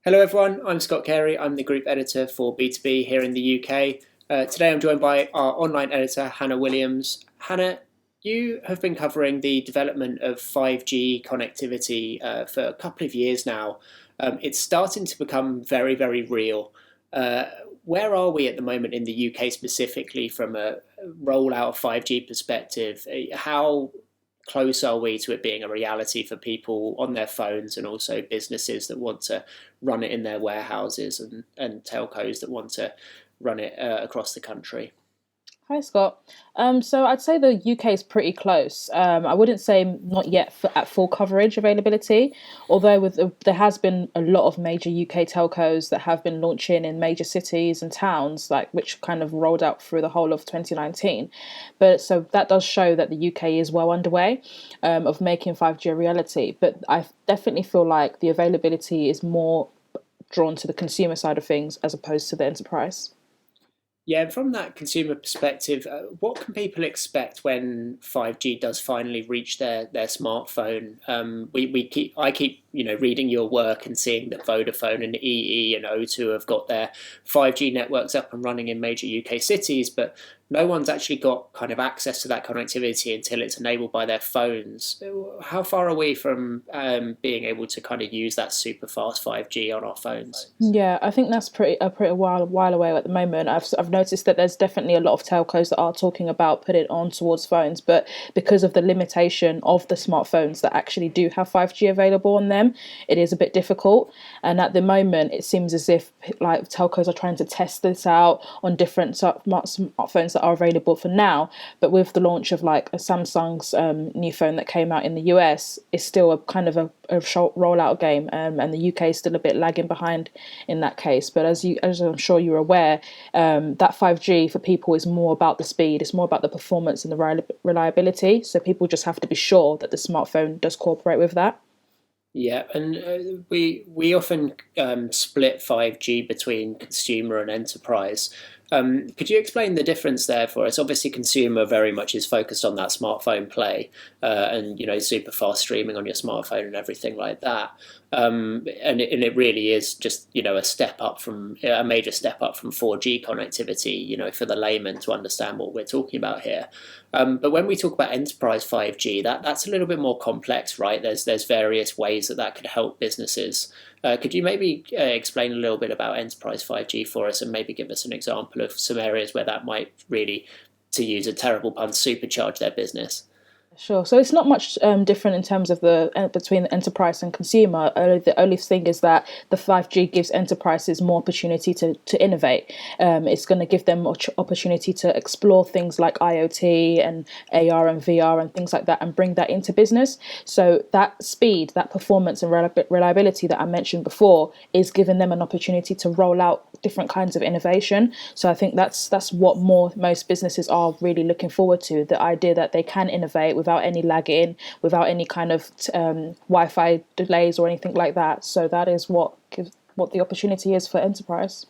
Hello, everyone. I'm Scott Carey. I'm the group editor for B2B here in the UK. Today, I'm joined by our online editor, Hannah Williams. Hannah, you have been covering the development of 5G connectivity for a couple of years now. It's starting to become very, very real. Uh, where are we at the moment in the UK specifically from a rollout of 5G perspective? How close are we to it being a reality for people on their phones and also businesses that want to run it in their warehouses and telcos that want to run it across the country? Hi, Scott. So I'd say the UK is pretty close. I wouldn't say not yet at full coverage availability, although there has been a lot of major UK telcos that have been launching in major cities and towns, like which kind of rolled out through the whole of 2019. But so that does show that the UK is well underway of making 5G a reality. But I definitely feel like the availability is more drawn to the consumer side of things as opposed to the enterprise. Yeah, from that consumer perspective, what can people expect when 5G does finally reach their smartphone? I keep reading your work and seeing that Vodafone and EE and O2 have got their 5G networks up and running in major UK cities, but no one's actually got kind of access to that connectivity until it's enabled by their phones. How far are we from being able to kind of use that super fast 5G on our phones? Yeah, I think that's pretty while away at the moment. I've noticed that there's definitely a lot of telcos that are talking about putting it on towards phones, but because of the limitation of the smartphones that actually do have 5G available on them, it is a bit difficult. And at the moment, it seems as if like telcos are trying to test this out on different smartphones that are available for now. But with the launch of like a Samsung's new phone that came out in the US, it's still a kind of a short rollout game, and the UK is still a bit lagging behind in that case. But as I'm sure you're aware, that 5G for people is more about the speed, it's more about the performance and the reliability. So people just have to be sure that the smartphone does cooperate with that. Yeah, and we often split 5G between consumer and enterprise. Could you explain the difference there for us? Obviously, consumer very much is focused on that smartphone play, and super fast streaming on your smartphone and everything like that. And it really is just a step up from a major step up from 4G connectivity. For the layman to understand what we're talking about here. But when we talk about enterprise 5G, that's a little bit more complex, right? There's various ways that could help businesses. Could you maybe explain a little bit about enterprise 5G for us, and maybe give us an example of some areas where that might really, to use a terrible pun, supercharge their business? Sure. So it's not much different in terms of the between the enterprise and consumer. The only thing is that the 5G gives enterprises more opportunity to innovate. It's going to give them opportunity to explore things like IoT and AR and VR and things like that, and bring that into business. So that speed, that performance, and reliability that I mentioned before is giving them an opportunity to roll out different kinds of innovation. So I think that's what most businesses are really looking forward to, the idea that they can innovate without any lagging, without any kind of Wi-Fi delays or anything like that. So that is what the opportunity is for enterprise.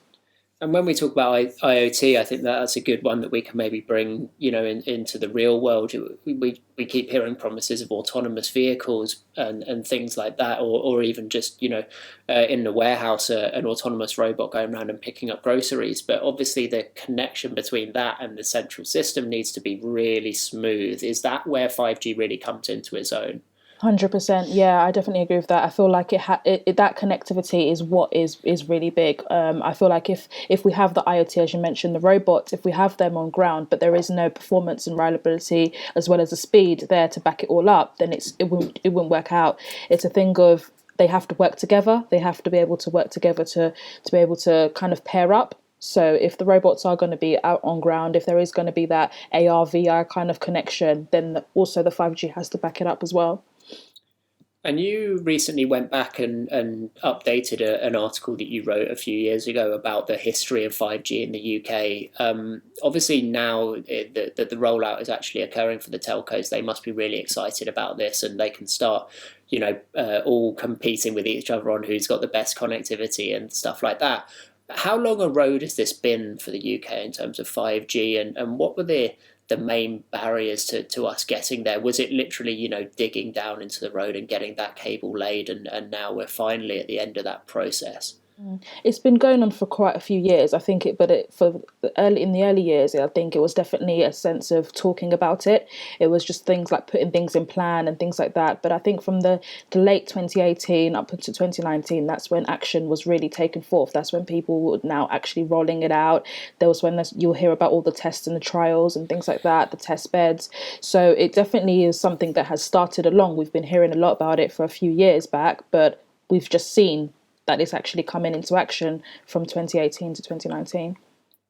And when we talk about IoT, I think that's a good one that we can maybe bring, into the real world. We keep hearing promises of autonomous vehicles and things like that, or even just, in the warehouse, an autonomous robot going around and picking up groceries. But obviously, the connection between that and the central system needs to be really smooth. Is that where 5G really comes into its own? 100%. Yeah, I definitely agree with that. I feel like that connectivity is what is really big. I feel like if we have the IoT, as you mentioned, the robots, if we have them on ground, but there is no performance and reliability as well as the speed there to back it all up, then it won't work out. It's a thing of they have to work together. They have to be able to work together to be able to kind of pair up. So if the robots are going to be out on ground, if there is going to be that AR VR kind of connection, then also the 5G has to back it up as well. And you recently went back and updated an article that you wrote a few years ago about the history of 5G in the UK. Obviously, now that the rollout is actually occurring for the telcos, they must be really excited about this, and they can start, all competing with each other on who's got the best connectivity and stuff like that. How long a road has this been for the UK in terms of 5G, and what were the main barriers to us getting there? Was it literally, digging down into the road and getting that cable laid, and now we're finally at the end of that process? It's been going on for quite a few years, I think it, but it for the early in the early years, I think it was definitely a sense of talking about it. It was just things like putting things in plan and things like that. But I think from the late 2018 up into 2019, that's when action was really taken forth. That's when people were now actually rolling it out. There was when you'll hear about all the tests and the trials and things like that, the test beds. So it definitely is something that has started along. We've been hearing a lot about it for a few years back, but we've just seen that is actually coming into action from 2018 to 2019.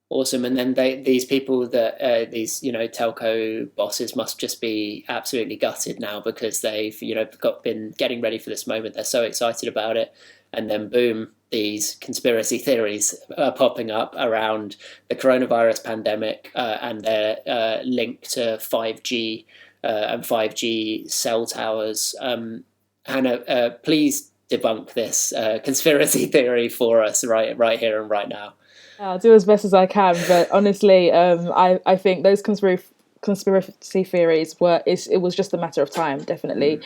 Awesome. And then these people that these telco bosses must just be absolutely gutted now because they've been getting ready for this moment. They're so excited about it, and then boom, these conspiracy theories are popping up around the coronavirus pandemic and their link to 5G and 5G cell towers. Hannah, please debunk this conspiracy theory for us right here and right now. I'll do as best as I can, but honestly, I think those conspiracy theories it was just a matter of time, definitely,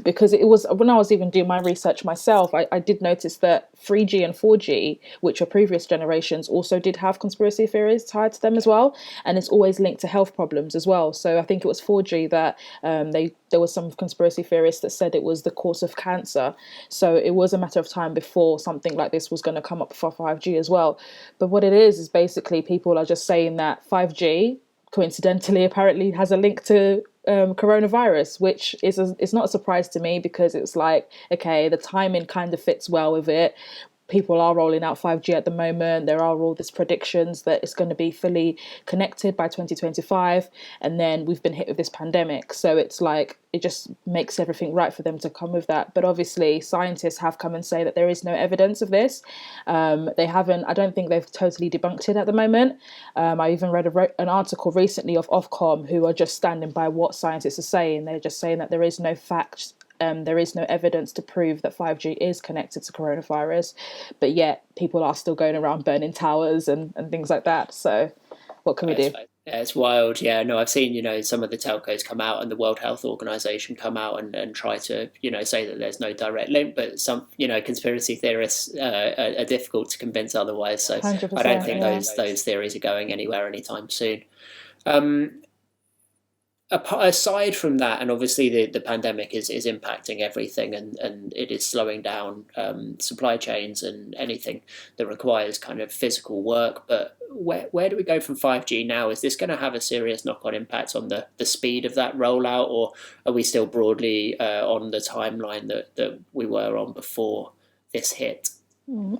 because it was when I was even doing my research myself, I did notice that 3G and 4G, which are previous generations, also did have conspiracy theories tied to them as well, and it's always linked to health problems as well. So I think it was 4G that there was some conspiracy theorists that said it was the cause of cancer. So it was a matter of time before something like this was going to come up for 5G as well. But what it is basically people are just saying that 5G coincidentally apparently has a link to coronavirus, which is not a surprise to me because it's like, okay, the timing kind of fits well with it. People are rolling out 5G at the moment. There are all these predictions that it's going to be fully connected by 2025. And then we've been hit with this pandemic. So it's like, it just makes everything right for them to come with that. But obviously, scientists have come and say that there is no evidence of this. They haven't, I don't think they've totally debunked it at the moment. I even read an article recently of Ofcom who are just standing by what scientists are saying. They're just saying that there is no facts. There is no evidence to prove that 5G is connected to coronavirus, but yet people are still going around burning towers and things like that. So what can we do? Yeah, it's wild. Yeah, no, I've seen, some of the telcos come out and the World Health Organization come out and try to, say that there's no direct link, but some, conspiracy theorists are difficult to convince otherwise. So I don't think those theories are going anywhere anytime soon. Aside from that, and obviously the pandemic is impacting everything and it is slowing down supply chains and anything that requires kind of physical work. But where do we go from 5G now? Is this going to have a serious knock-on impact on the speed of that rollout, or are we still broadly on the timeline that we were on before this hit?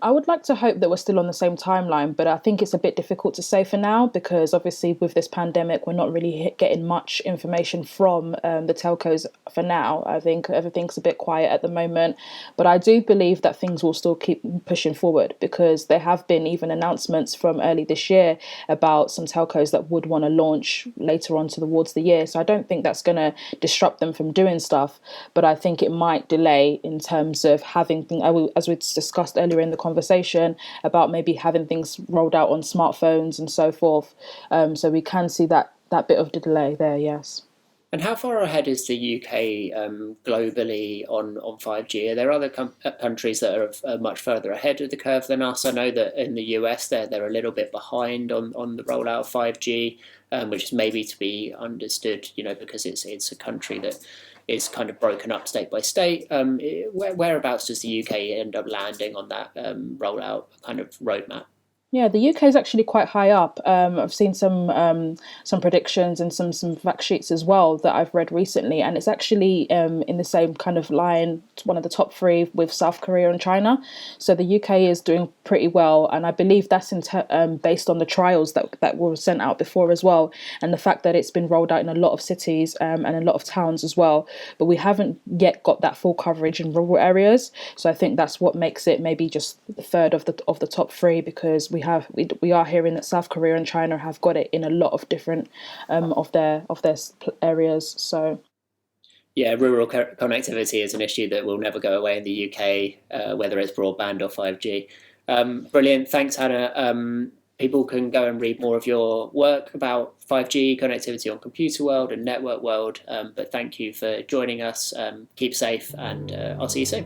I would like to hope that we're still on the same timeline, but I think it's a bit difficult to say for now because obviously with this pandemic, we're not really getting much information from the telcos for now. I think everything's a bit quiet at the moment, but I do believe that things will still keep pushing forward because there have been even announcements from early this year about some telcos that would want to launch later on towards the year. So I don't think that's going to disrupt them from doing stuff, but I think it might delay in terms of having, as we discussed earlier in the conversation, about maybe having things rolled out on smartphones and so forth. So we can see that bit of the delay there, yes. And how far ahead is the UK globally on 5G? Are there other countries that are much further ahead of the curve than us? I know that in the US they're a little bit behind on the rollout of 5G, which is maybe to be understood, because it's a country that is kind of broken up state by state. Whereabouts does the UK end up landing on that rollout kind of roadmap? Yeah, the UK is actually quite high up. I've seen some predictions and some fact sheets as well that I've read recently, and it's actually in the same kind of line, one of the top three with South Korea and China. So the UK is doing pretty well, and I believe that's based on the trials that were sent out before as well, and the fact that it's been rolled out in a lot of cities and a lot of towns as well. But we haven't yet got that full coverage in rural areas, so I think that's what makes it maybe just the third of the top three, because we are hearing that South Korea and China have got it in a lot of different of their areas. So yeah, rural connectivity is an issue that will never go away in the UK, whether it's broadband or 5G. Brilliant, thanks, Hannah. People can go and read more of your work about 5G connectivity on Computer World and Network World. But thank you for joining us. Keep safe, and I'll see you soon.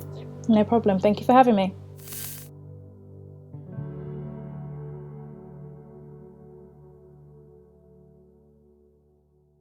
No problem. Thank you for having me.